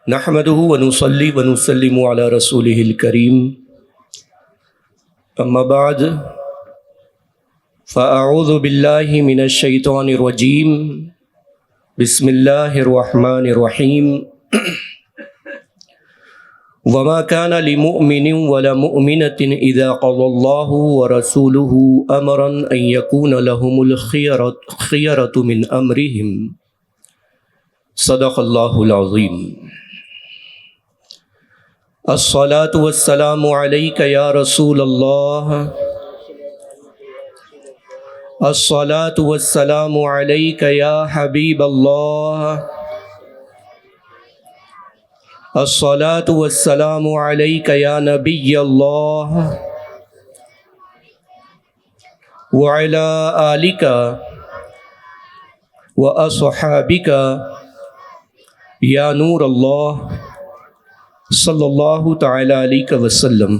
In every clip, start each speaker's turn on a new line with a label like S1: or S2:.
S1: نحمده ونصلي ونسلم على رسوله الكريم أما بعد فأعوذ بالله من الشيطان الرجيم بسم الله الرحمن الرحيم وما كان لمؤمن ولا مؤمنة إذا قضى الله ورسوله أمرا أن يكون لهم الخيرة من أمرهم صدق الله العظيم الصلاة والسلام عليك يا رسول الله الصلاة والسلام عليك يا حبيب الله الصلاة والسلام عليك يا نبي الله وعلى آلك وأصحابك يا نور الله صلی اللہ تعالی علیہ وسلم۔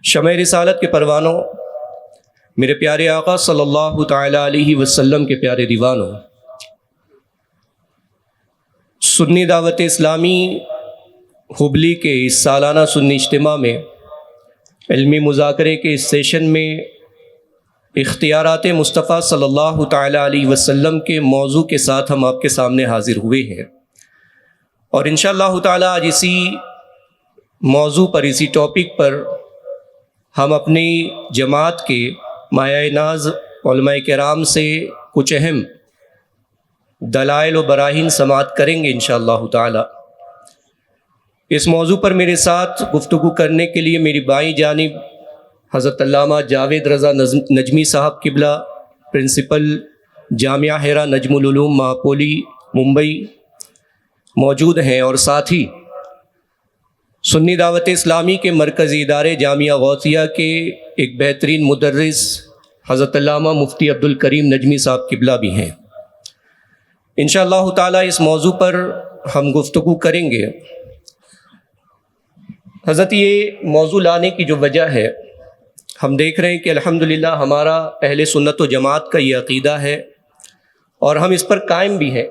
S1: شمع رسالت کے پروانوں، میرے پیارے آقا صلی اللہ تعالی علیہ وسلم کے پیارے دیوانوں، سنی دعوت اسلامی ہبلی کے اس سالانہ سنی اجتماع میں علمی مذاکرے کے اس سیشن میں اختیارات مصطفیٰ صلی اللہ تعالی علیہ وسلم کے موضوع کے ساتھ ہم آپ کے سامنے حاضر ہوئے ہیں، اور انشاءاللہ تعالی آج اسی موضوع پر، اسی ٹاپک پر ہم اپنی جماعت کے مایہ ناز علماء کرام سے کچھ اہم دلائل و براہین سماعت کریں گے انشاءاللہ تعالی۔ اس موضوع پر میرے ساتھ گفتگو کرنے کے لیے میری بائیں جانب حضرت علامہ جاوید رضا نجمی صاحب قبلہ، پرنسپل جامعہ حرا نجم العلوم مہاپولی ممبئی موجود ہیں، اور ساتھ ہی سنی دعوت اسلامی کے مرکزی ادارے جامعہ غوثیہ کے ایک بہترین مدرس حضرت علامہ مفتی عبد الکریم نجمی صاحب قبلہ بھی ہیں۔ انشاءاللہ تعالی اس موضوع پر ہم گفتگو کریں گے۔ حضرت یہ موضوع لانے کی جو وجہ ہے، ہم دیکھ رہے ہیں کہ الحمدللہ ہمارا اہل سنت و جماعت کا یہ عقیدہ ہے، اور ہم اس پر قائم بھی ہیں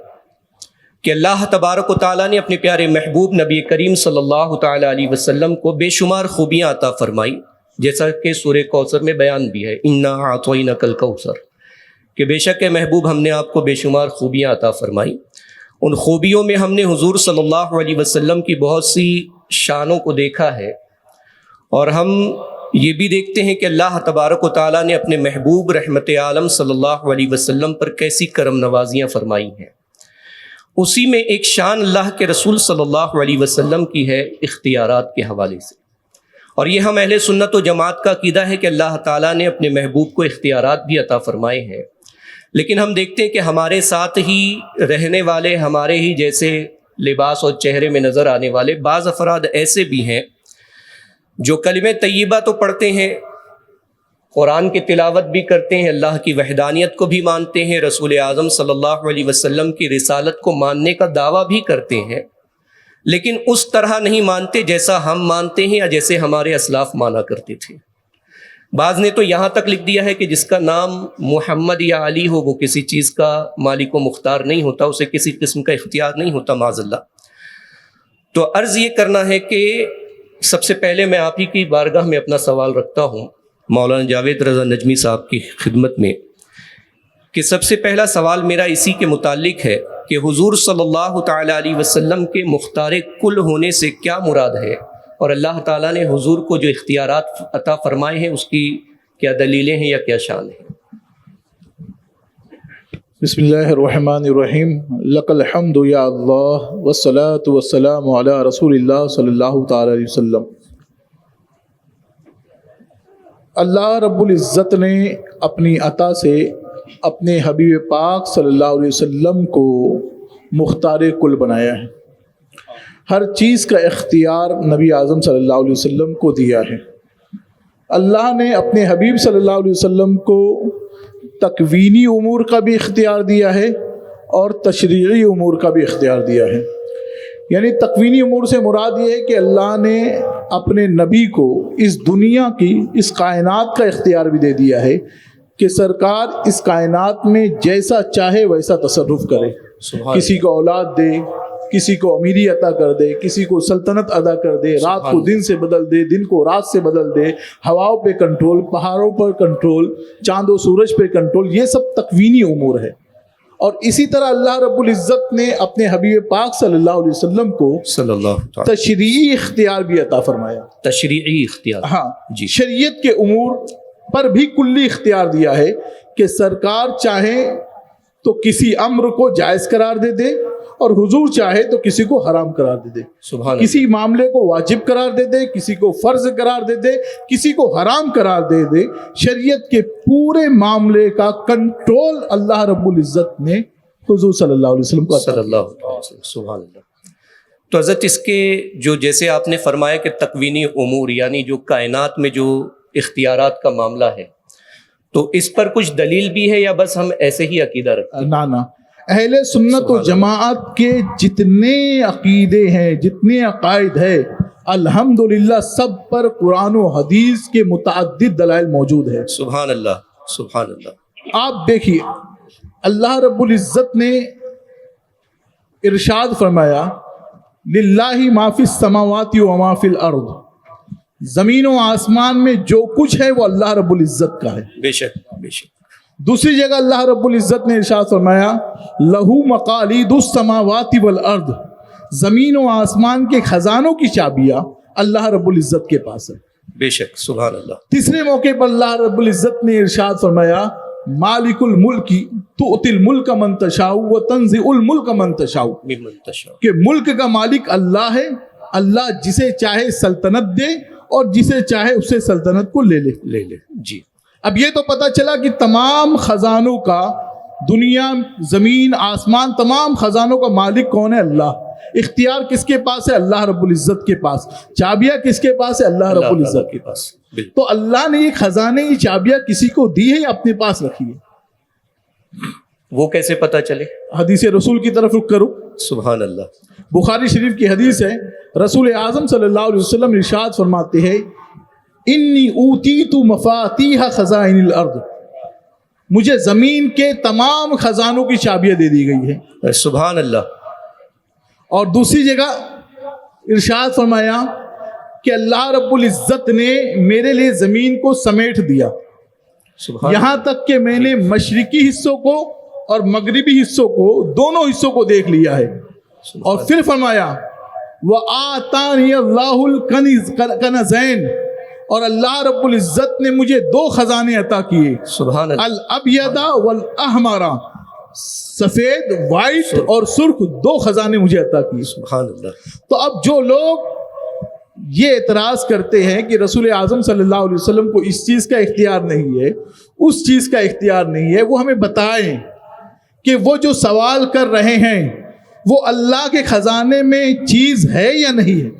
S1: کہ اللہ تبارک و تعالیٰ نے اپنے پیارے محبوب نبی کریم صلی اللہ تعالیٰ علیہ وسلم کو بے شمار خوبیاں عطا فرمائی، جیسا کہ سورہ کوثر میں بیان بھی ہے، اِنَّا أَعْطَيْنَاكَ الْكَوْثَرَ، کہ بے شک اے محبوب ہم نے آپ کو بے شمار خوبیاں عطا فرمائی۔ ان خوبیوں میں ہم نے حضور صلی اللہ علیہ وسلم کی بہت سی شانوں کو دیکھا ہے، اور ہم یہ بھی دیکھتے ہیں کہ اللہ تبارک و تعالیٰ نے اپنے محبوب رحمت عالم صلی اللہ علیہ وسلم پر کیسی کرم نوازیاں فرمائی ہیں۔ اسی میں ایک شان اللہ کے رسول صلی اللہ علیہ وسلم کی ہے اختیارات کے حوالے سے، اور یہ ہم اہل سنت و جماعت کا عقیدہ ہے کہ اللہ تعالیٰ نے اپنے محبوب کو اختیارات بھی عطا فرمائے ہیں، لیکن ہم دیکھتے ہیں کہ ہمارے ساتھ ہی رہنے والے، ہمارے ہی جیسے لباس اور چہرے میں نظر آنے والے بعض افراد ایسے بھی ہیں جو کلمہ طیبہ تو پڑھتے ہیں، قرآن کی تلاوت بھی کرتے ہیں، اللہ کی وحدانیت کو بھی مانتے ہیں، رسول اعظم صلی اللہ علیہ وسلم کی رسالت کو ماننے کا دعویٰ بھی کرتے ہیں، لیکن اس طرح نہیں مانتے جیسا ہم مانتے ہیں یا جیسے ہمارے اسلاف مانا کرتے تھے۔ بعض نے تو یہاں تک لکھ دیا ہے کہ جس کا نام محمد یا علی ہو وہ کسی چیز کا مالک و مختار نہیں ہوتا، اسے کسی قسم کا اختیار نہیں ہوتا، معاذ اللہ۔ تو عرض یہ کرنا ہے کہ سب سے پہلے میں آپ ہی کی بارگاہ میں اپنا سوال رکھتا ہوں مولانا جاوید رضا نجمی صاحب کی خدمت میں، کہ سب سے پہلا سوال میرا اسی کے متعلق ہے کہ حضور صلی اللہ تعالی علیہ وسلم کے مختار کل ہونے سے کیا مراد ہے، اور اللہ تعالیٰ نے حضور کو جو اختیارات عطا فرمائے ہیں اس کی کیا دلیلیں ہیں یا کیا شان ہیں؟
S2: بسم اللہ الرحمن الرحیم، لک الحمد یا اللہ والصلاة والسلام علی رسول اللہ صلی اللہ تعالی علیہ وسلم۔ اللہ رب العزت نے اپنی عطا سے اپنے حبیب پاک صلی اللہ علیہ وسلم کو مختار کل بنایا ہے، ہر چیز کا اختیار نبی اعظم صلی اللہ علیہ وسلم کو دیا ہے۔ اللہ نے اپنے حبیب صلی اللہ علیہ وسلم کو تکوینی امور کا بھی اختیار دیا ہے اور تشریعی امور کا بھی اختیار دیا ہے۔ یعنی تکوینی امور سے مراد یہ ہے کہ اللہ نے اپنے نبی کو اس دنیا کی، اس کائنات کا اختیار بھی دے دیا ہے کہ سرکار اس کائنات میں جیسا چاہے ویسا تصرف کرے، کسی کو اولاد دے، کسی کو امیری عطا کر دے، کسی کو سلطنت عطا کر دے، رات کو دن سے بدل دے، دن کو رات سے بدل دے، ہواؤں پہ کنٹرول، پہاڑوں پر کنٹرول، چاند و سورج پہ کنٹرول، یہ سب تکوینی امور ہے۔ اور اسی طرح اللہ رب العزت نے اپنے حبیب پاک صلی اللہ علیہ وسلم کو
S1: صلی اللہ تعالی
S2: تشریعی اختیار بھی عطا فرمایا۔
S1: تشریعی اختیار،
S2: ہاں
S1: جی،
S2: شریعت کے امور پر بھی کلی اختیار دیا ہے کہ سرکار چاہے تو کسی امر کو جائز قرار دے دے، اور حضور چاہے تو کسی کو حرام قرار دے دے،
S1: سبحان
S2: کسی معاملے کو واجب قرار دے دے، کسی کو فرض قرار دے دے، کسی کو حرام قرار دے دے۔ شریعت کے پورے معاملے کا کنٹرول اللہ رب العزت نے حضور صلی اللہ علیہ وسلم کو عطا
S1: صلی اللہ علیہ وسلم، سبحان اللہ۔ تو حضرت اس کے جو جیسے آپ نے فرمایا کہ تکوینی امور یعنی جو کائنات میں جو اختیارات کا معاملہ ہے، تو اس پر کچھ دلیل بھی ہے یا بس ہم ایسے ہی عقیدہ رکھتے ہیں؟
S2: نہ اہل سنت و جماعت کے جتنے عقیدے ہیں، جتنے عقائد ہیں، الحمدللہ سب پر قرآن و حدیث کے متعدد دلائل موجود ہے۔
S1: سبحان اللہ، سبحان اللہ۔
S2: آپ دیکھیے اللہ رب العزت نے ارشاد فرمایا للہ ما فی السماوات و ما فی الارض، زمین و آسمان میں جو کچھ ہے وہ اللہ رب العزت کا ہے۔
S1: بے شک، بے شک۔
S2: دوسری جگہ اللہ رب العزت نے ارشاد فرمایا لہو مقالید السماوات والارض، زمین و آسمان کے خزانوں کی چابیاں اللہ رب العزت کے پاس ہے۔
S1: بے شک، سبحان اللہ۔
S2: تیسرے موقع پر اللہ رب العزت نے ارشاد فرمایا مالک الملک تؤتی الملک من تشاء وتنزع الملک من تشاء،
S1: ممن تشاء،
S2: کہ ملک کا مالک اللہ ہے، اللہ جسے چاہے سلطنت دے اور جسے چاہے اسے سلطنت کو لے لے۔
S1: جی۔
S2: اب یہ تو پتا چلا کہ تمام خزانوں کا، دنیا، زمین، آسمان، تمام خزانوں کا مالک کون ہے؟ اللہ۔ اختیار کس کے پاس ہے؟ اللہ رب العزت کے پاس۔ چابیاں کس کے پاس ہے؟ اللہ رب العزت کے پاس۔ تو اللہ نے یہ خزانے، یہ چابیاں کسی کو دی ہے یا اپنے پاس رکھی ہے؟
S1: وہ کیسے پتا چلے؟
S2: حدیث رسول کی طرف رخ کرو۔
S1: سبحان اللہ۔
S2: بخاری شریف کی حدیث ہے، رسول اعظم صلی اللہ علیہ وسلم ارشاد فرماتے ہیں انی اوتیت مفاتیح خزائن الارض، مجھے زمین کے تمام خزانوں کی چابیاں دے دی گئی ہے۔
S1: سبحان اللہ۔
S2: اور دوسری جگہ ارشاد فرمایا کہ اللہ رب العزت نے میرے لیے زمین کو سمیٹ دیا، یہاں تک کہ میں نے مشرقی حصوں کو اور مغربی حصوں کو، دونوں حصوں کو دیکھ لیا ہے۔ اور پھر فرمایا وَآتَانِيَ اللَّهُ الْكَنَزَيْنِ، اور اللہ رب العزت نے مجھے دو خزانے عطا کیے،
S1: سبحان اللہ،
S2: الابیض والاحمر، سفید، وائٹ اور سرخ، دو خزانے مجھے عطا کیے۔
S1: سبحان اللہ۔
S2: تو اب جو لوگ یہ اعتراض کرتے ہیں کہ رسول اعظم صلی اللہ علیہ وسلم کو اس چیز کا اختیار نہیں ہے، اس چیز کا اختیار نہیں ہے، وہ ہمیں بتائیں کہ وہ جو سوال کر رہے ہیں وہ اللہ کے خزانے میں چیز ہے یا نہیں ہے؟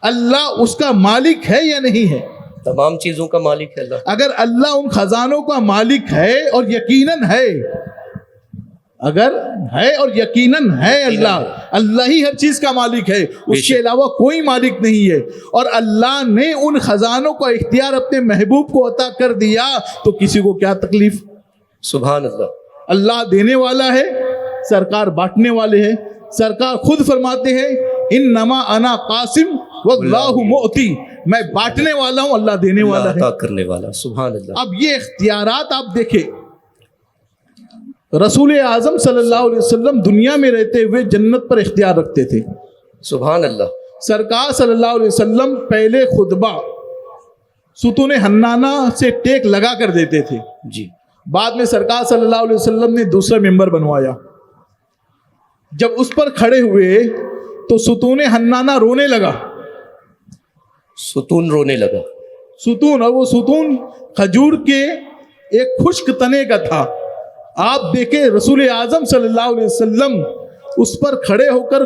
S2: اللہ اس کا مالک ہے یا نہیں ہے؟
S1: تمام چیزوں کا مالک ہے اللہ۔
S2: اگر اللہ ان خزانوں کا مالک ہے، اور یقیناً ہے، اگر ہے اور یقیناً ہے، اللہ ہی ہر چیز کا مالک ہے، اس کے علاوہ کوئی مالک نہیں ہے، اور اللہ نے ان خزانوں کا اختیار اپنے محبوب کو عطا کر دیا تو کسی کو کیا تکلیف؟
S1: سبحان اللہ۔ اللہ
S2: دینے والا ہے، سرکار بانٹنے والے ہیں۔ سرکار خود فرماتے ہیں انما انا قاسم واللہ مؤتی، میں بانٹنے والا ہوں، اللہ دینے والا ہے،
S1: عطا کرنے والا۔ سبحان اللہ۔
S2: اب یہ اختیارات آپ دیکھیں، رسول اعظم صلی اللہ علیہ وسلم دنیا میں رہتے ہوئے جنت پر اختیار رکھتے تھے۔
S1: سبحان اللہ۔
S2: سرکار صلی اللہ علیہ وسلم پہلے خطبہ ستون حنانہ سے ٹیک لگا کر دیتے تھے،
S1: جی۔
S2: بعد میں سرکار صلی اللہ علیہ وسلم نے دوسرا ممبر بنوایا، جب اس پر کھڑے ہوئے تو ستون حنانہ رونے لگا،
S1: ستون رونے لگا،
S2: ستون، اور وہ ستون کھجور کے ایک خشک تنے کا تھا۔ آپ دیکھیں رسول اعظم صلی اللہ علیہ وسلم اس پر کھڑے ہو کر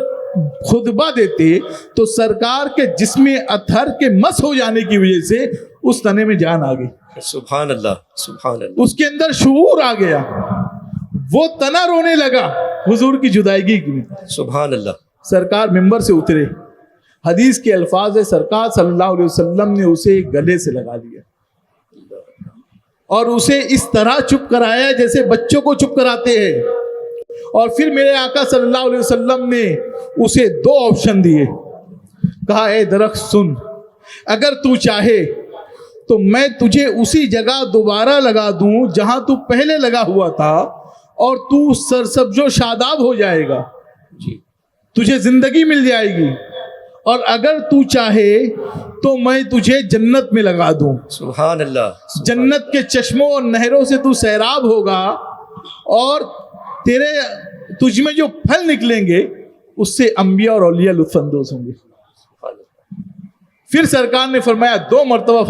S2: خطبہ دیتے تو سرکار کے جسم اطہر کے مس ہو جانے کی وجہ سے اس تنے میں جان آ گئی۔ سبحان اللہ، سبحان اللہ۔ اس کے اندر شعور آ گیا، وہ تنا رونے لگا حضور کی جدائیگی کی۔
S1: سبحان اللہ۔
S2: سرکار ممبر سے اترے، حدیث کے الفاظ ہے سرکار صلی اللہ علیہ وسلم نے اسے گلے سے لگا لیا اور اسے اس طرح چپ کرایا جیسے بچوں کو چپ کراتے ہیں، اور پھر میرے آقا صلی اللہ علیہ وسلم نے اسے 2 آپشن دیے. کہا اے درخت سن، اگر تو چاہے تو میں تجھے اسی جگہ دوبارہ لگا دوں جہاں تو پہلے لگا ہوا تھا، اور تو سرسبز و شاداب ہو جائے گا، تجھے زندگی مل جائے گی. اور اگر تو چاہے تو میں تجھے جنت میں لگا دوں.
S1: سبحان اللہ.
S2: جنت کے چشموں اور نہروں سے تو سیراب ہوگا، اور تجھ میں جو پھل نکلیں گے اس سے انبیاء اور اولیاء لطف اندوز ہوں گے. پھر سرکار نے فرمایا 2 مرتبہ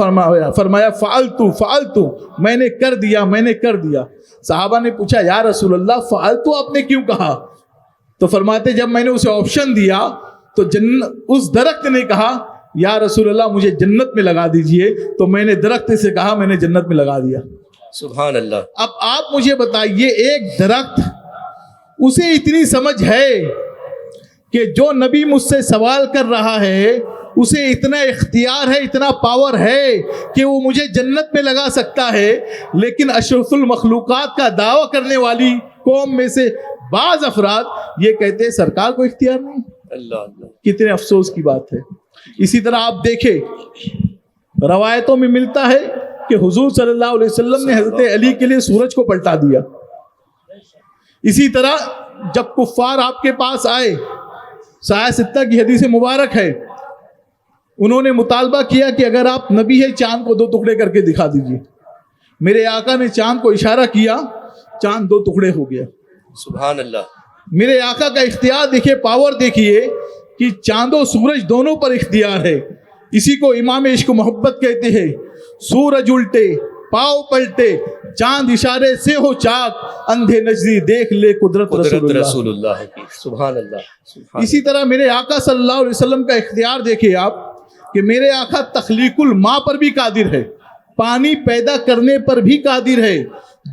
S2: فرمایا فعلتو، میں نے کر دیا. صحابہ نے پوچھا یا رسول اللہ فعلتو آپ نے کیوں کہا؟ تو فرماتے جب میں نے اسے آپشن دیا تو اس درخت نے کہا یا رسول اللہ مجھے جنت میں لگا دیجئے، تو میں نے درخت سے کہا میں نے جنت میں لگا دیا.
S1: سبحان اللہ.
S2: اب آپ مجھے بتائیے، ایک درخت اسے اتنی سمجھ ہے کہ جو نبی مجھ سے سوال کر رہا ہے اسے اتنا اختیار ہے، اتنا پاور ہے کہ وہ مجھے جنت میں لگا سکتا ہے، لیکن اشرف المخلوقات کا دعویٰ کرنے والی قوم میں سے بعض افراد یہ کہتے ہیں سرکار کو اختیار نہیں.
S1: اللہ اللہ،
S2: کتنے افسوس کی بات ہے. اسی طرح آپ دیکھیں روایتوں میں ملتا ہے کہ حضور صلی اللہ علیہ وسلم نے حضرت علی کے لیے سورج کو پلٹا دیا. اسی طرح جب کفار آپ کے پاس آئے، سایہ ستہ کی حدیث مبارک ہے، انہوں نے مطالبہ کیا کہ اگر آپ نبی ہے چاند کو 2 ٹکڑے کر کے دکھا دیجئے. میرے آقا نے چاند کو اشارہ کیا، چاند 2 ٹکڑے ہو گیا.
S1: سبحان اللہ.
S2: میرے آقا کا اختیار دیکھیے، پاور دیکھیے کہ چاند و سورج دونوں پر اختیار ہے. اسی کو امام عشق و محبت کہتے ہیں. سورج الٹے پاؤ پلٹے، چاند اشارے سے ہو چاک، اندھے نجری دیکھ لے قدرت رسول اللہ
S1: کی. سبحان اللہ.
S2: اسی طرح میرے آقا صلی اللہ علیہ وسلم کا اختیار دیکھیے آپ کہ میرے آقا تخلیق الماء پر بھی قادر ہے، پانی پیدا کرنے پر بھی قادر ہے.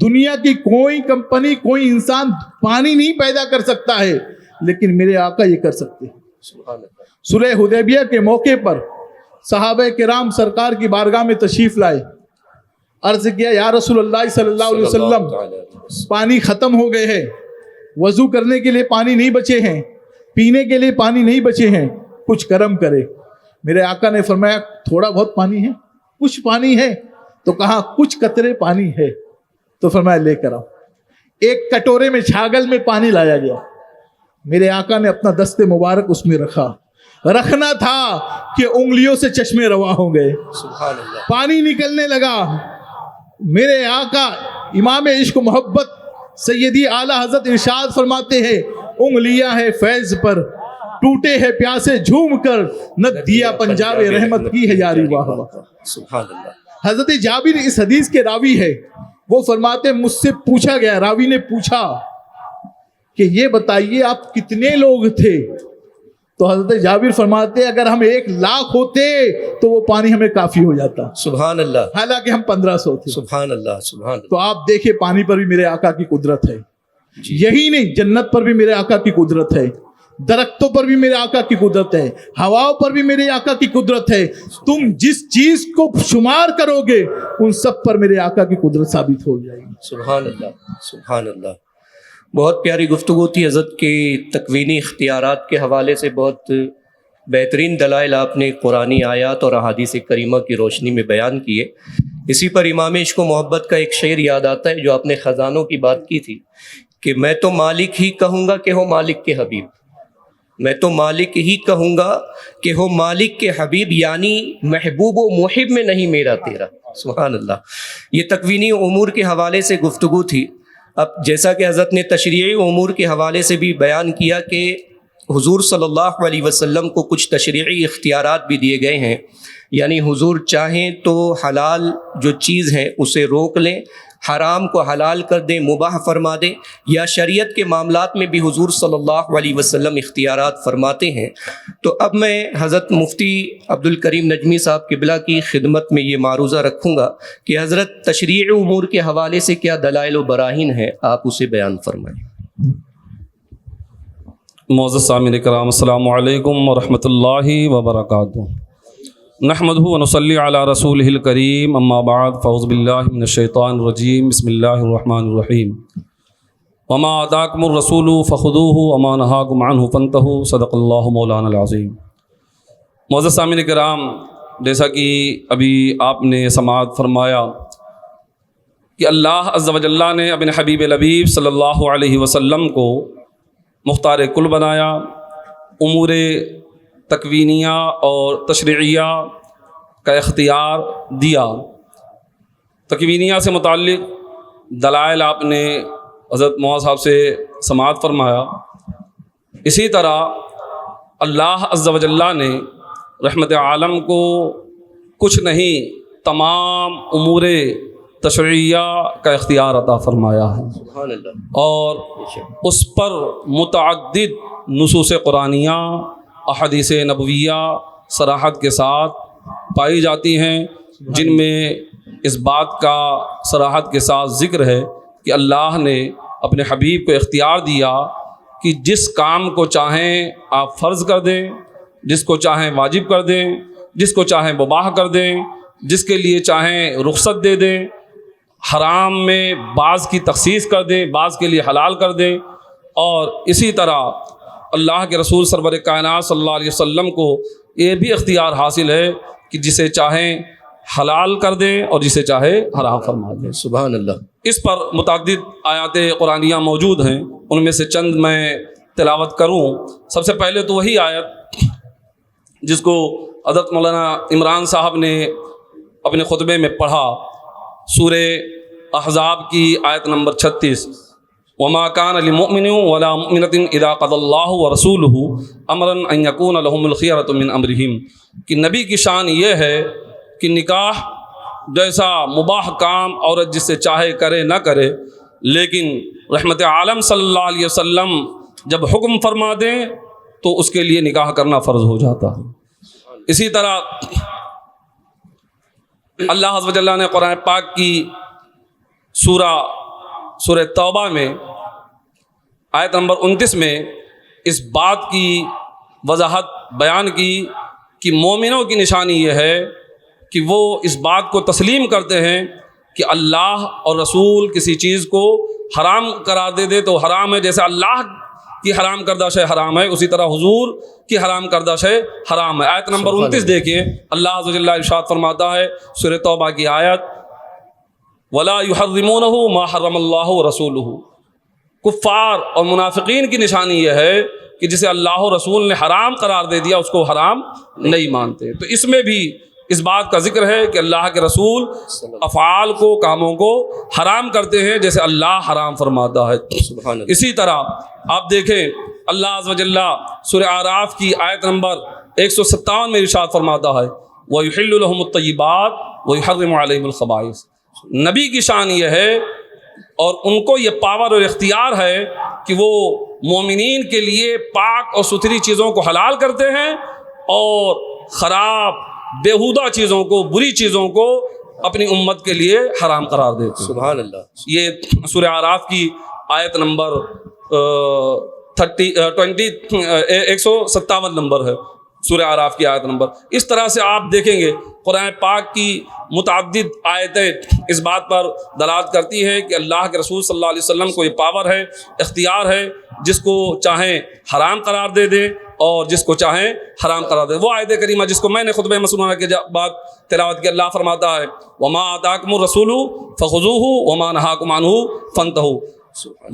S2: دنیا کی کوئی کمپنی، کوئی انسان پانی نہیں پیدا کر سکتا ہے، لیکن میرے آقا یہ کر سکتے ہیں. صلح حدیبیہ کے موقع پر صحابہ کرام سرکار کی بارگاہ میں تشریف لائے. عرض کیا یا رسول اللہ صلی اللہ علیہ وسلم پانی ختم ہو گئے ہیں، وضو کرنے کے لیے پانی نہیں بچے ہیں، پینے کے لیے پانی نہیں بچے ہیں، کچھ کرم کرے. میرے آقا نے فرمایا تھوڑا بہت پانی ہے، کچھ پانی ہے؟ تو کہا کچھ قطرے پانی ہے. تو فرمایا لے کر آؤ. ایک کٹورے میں چھاگل میں پانی لایا گیا. میرے آقا نے اپنا دست مبارک اس میں رکھنا تھا کہ انگلیوں سے چشمے روا ہو گئے.
S1: سبحان اللہ.
S2: پانی نکلنے لگا. میرے آقا امام عشق و محبت سیدی اعلی حضرت ارشاد فرماتے ہیں انگلیاں ہے فیض پر، ٹوٹے ہے پیاسے جھوم کر، نہ دیا پنجاب رحمت کی ہے یاری واہ واہ.
S1: سبحان اللہ.
S2: حضرت جابر اس حدیث کے راوی ہے، وہ فرماتے مجھ سے پوچھا گیا، راوی نے پوچھا کہ یہ بتائیے آپ کتنے لوگ تھے؟ تو حضرت جابر فرماتے اگر ہم 1,00,000 ہوتے تو وہ پانی ہمیں کافی ہو جاتا.
S1: سبحان اللہ.
S2: حالانکہ ہم 1500 تھے.
S1: سبحان اللہ. سبحان اللہ.
S2: تو آپ دیکھیں پانی پر بھی میرے آقا کی قدرت ہے. یہی نہیں، جنت پر بھی میرے آقا کی قدرت ہے، درختوں پر بھی میرے آقا کی قدرت ہے، ہواؤں پر بھی میرے آقا کی قدرت ہے. تم جس چیز کو شمار کرو گے ان سب پر میرے آقا کی قدرت ثابت ہو جائے گی.
S1: سبحان اللہ. سبحان اللہ. بہت پیاری گفتگو تھی حضرت کے تکوینی اختیارات کے حوالے سے. بہت بہترین دلائل آپ نے قرآنی آیات اور احادیث کریمہ کی روشنی میں بیان کیے. اسی پر امام عشق و محبت کا ایک شعر یاد آتا ہے جو آپ نے خزانوں کی بات کی تھی کہ میں تو مالک ہی کہوں گا کہ ہو مالک کے حبیب. میں تو مالک ہی کہوں گا کہ ہو مالک کے حبیب، یعنی محبوب و محب میں نہیں میرا تیرا. سبحان اللہ. یہ تکوینی امور کے حوالے سے گفتگو تھی. اب جیسا کہ حضرت نے تشریعی امور کے حوالے سے بھی بیان کیا کہ حضور صلی اللہ علیہ وسلم کو کچھ تشریعی اختیارات بھی دیے گئے ہیں، یعنی حضور چاہیں تو حلال جو چیز ہے اسے روک لیں، حرام کو حلال کر دیں، مباح فرما دیں، یا شریعت کے معاملات میں بھی حضور صلی اللہ علیہ وسلم اختیارات فرماتے ہیں. تو اب میں حضرت مفتی عبد الکریم نجمی صاحب قبلہ کی خدمت میں یہ معروضہ رکھوں گا کہ حضرت تشریعی امور کے حوالے سے کیا دلائل و براہین ہیں، آپ اسے بیان فرمائیں.
S3: معزز سامعین کرام السلام علیکم ورحمۃ اللہ وبرکاتہ. نحمدہ ونصلی علی رسولہ الکریم، اما بعد فاعوذ باللہ من الشیطان الرجیم، بسم اللہ الرحمن الرحیم. وما آتاکم الرسول فخذوہ وما نہاکم عنہ فانتہوا صدق اللہ مولانا العظیم۔ معزز سامعین کرام، جیسا کہ ابھی آپ نے سماعت فرمایا کہ اللہ عز و جل نے اپنے حبیب لبیب صلی اللہ علیہ وسلم کو مختار کل بنایا، امور تکوینیہ اور تشریعیہ کا اختیار دیا۔ تکوینیہ سے متعلق دلائل آپ نے حضرت معاذ صاحب سے سماعت فرمایا۔ اسی طرح اللہ عز و جل نے رحمت عالم کو کچھ نہیں تمام امور تشریعیہ کا اختیار عطا فرمایا ہے،
S1: سبحان اللہ،
S3: اور اس پر متعدد نصوص قرآنیہ، احادیث نبویہ صراحت کے ساتھ پائی جاتی ہیں، جن میں اس بات کا صراحت کے ساتھ ذکر ہے کہ اللہ نے اپنے حبیب کو اختیار دیا کہ جس کام کو چاہیں آپ فرض کر دیں، جس کو چاہیں واجب کر دیں، جس کو چاہیں مباح کر دیں، جس کے لیے چاہیں رخصت دے دیں، حرام میں بعض کی تخصیص کر دیں، بعض کے لیے حلال کر دیں۔ اور اسی طرح اللہ کے رسول سرور کائنات صلی اللہ علیہ وسلم کو یہ بھی اختیار حاصل ہے کہ جسے چاہیں حلال کر دیں اور جسے چاہے حرام فرما دیں۔
S1: سبحان اللہ۔
S3: اس پر متعدد آیات قرآنیہ موجود ہیں، ان میں سے چند میں تلاوت کروں۔ سب سے پہلے تو وہی آیت جس کو حضرت مولانا عمران صاحب نے اپنے خطبے میں پڑھا، سورہ احزاب کی آیت نمبر 36، وما كان لمؤمن ولا مؤمنة اذا قضى الله ورسوله امرا ان يكون لهم الخيرة من امرهم، کہ نبی کی شان یہ ہے کہ نکاح جیسا مباح کام عورت جس سے چاہے کرے نہ کرے، لیکن رحمت عالم صلی اللہ علیہ وسلم جب حکم فرما دیں تو اس کے لیے نکاح کرنا فرض ہو جاتا ہے۔ اسی طرح اللہ عز و جل نے قرآن پاک کی سورہ توبہ میں آیت نمبر 29 میں اس بات کی وضاحت بیان کی کہ مومنوں کی نشانی یہ ہے کہ وہ اس بات کو تسلیم کرتے ہیں کہ اللہ اور رسول کسی چیز کو حرام قرار دے تو حرام ہے، جیسے اللہ کی حرام کردہ شے حرام ہے، اسی طرح حضور کی حرام کردہ شے حرام ہے۔ آیت نمبر 29 دیکھیے، اللہ عز و جل ارشاد فرماتا ہے سورہ توبہ کی آیت، وَلَا يُحَرِّمُونَهُ مَا حَرَّمَ اللَّهُ وَرَسُولُهُ۔ کفار اور منافقین کی نشانی یہ ہے کہ جسے اللہ و رسول نے حرام قرار دے دیا اس کو حرام نہیں مانتے۔ تو اس میں بھی اس بات کا ذکر ہے کہ اللہ کے رسول افعال کو، کاموں کو حرام کرتے ہیں جیسے اللہ حرام فرماتا ہے۔
S1: سبحان اللہ۔
S3: اسی طرح آپ دیکھیں اللہ عز و جل سورہ اعراف کی آیت نمبر 157 میں ارشاد فرماتا ہے، وَيُحِلُّ لَهُمُ الطَّيِّبَاتِ وَيُحَرِّمُ عَلَيْهِمُ الْخَبَائِثَ۔ نبی کی شان یہ ہے اور ان کو یہ پاور اور اختیار ہے کہ وہ مومنین کے لیے پاک اور ستھری چیزوں کو حلال کرتے ہیں اور خراب بیہودہ چیزوں کو، بری چیزوں کو اپنی امت کے لیے حرام قرار دیتے ہیں۔
S1: سبحان اللہ۔
S3: یہ سورہ اعراف کی آیت نمبر 157 نمبر ہے، سورہ اعراف کی آیت نمبر۔ اس طرح سے آپ دیکھیں گے قرآن پاک کی متعدد آیتیں اس بات پر دلالت کرتی ہیں کہ اللہ کے رسول صلی اللہ علیہ وسلم کو یہ پاور ہے، اختیار ہے، جس کو چاہیں حرام قرار دے دیں اور جس کو چاہیں حرام قرار دیں۔ وہ آیت کریمہ جس کو میں نے خطبہ مسنونہ کے بعد تلاوت کی، اللہ فرماتا ہے وما آتاکم الرسول فخذوہ وما نہاکم عنہ فانتہوا۔